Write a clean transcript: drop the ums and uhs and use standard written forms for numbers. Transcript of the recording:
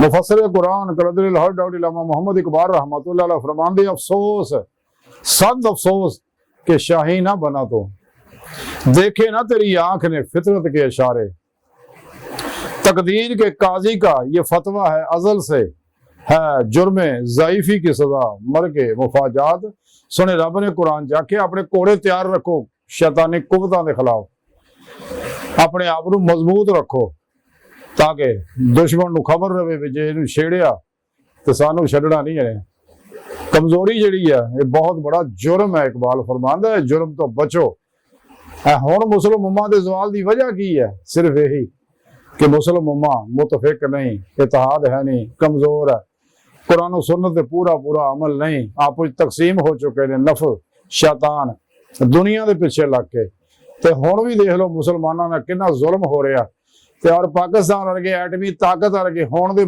मुफस्सिर कुरान क़दरुल हर doctor इल्लामा Mohammad Iqbal रहमतुल्लाह अलैह फरमाते अफसोस सद अफसोस के शाही ना बना तो देखे ना तेरी आंख ने फितरत के इशारे। तकदीर के काजी का ये फतवा है अजल से है जुर्मे ज़ईफ़ी की सजा मर के मुफाजात। सुने रब ने कुरान जाके अपने कोड़े तैयार रखो शैतानी कुवतां दे खिलाफ, अपने आप को मजबूत रखो ताकि दुश्मन को खबर रहे भी जे इन्हू छेड़िया तो सानू छड्डना नहीं है। कमजोरी जिहड़ी है ये बहुत बड़ा जुर्म है। इकबाल फरमांदा है जुर्म तो बचो। हुण मुस्लिम उम्मा दे ज़वाल दी वजह की है? सिर्फ यही कि मुस्लिम उम्मा मुतफिक नहीं, इत्तेहाद है नहीं, कमजोर है, कुरान और सुन्नत पे पूरा पूरा अमल नहीं, आप तकसीम हो चुके ने, नफस शैतान दुनिया के पिछे लग के। ते हुण भी देख लो मुसलमानों ने कितना जुल्म हो रहा, ते और पाकिस्तान वर्गे एटमी ताकत वर्गे होण दे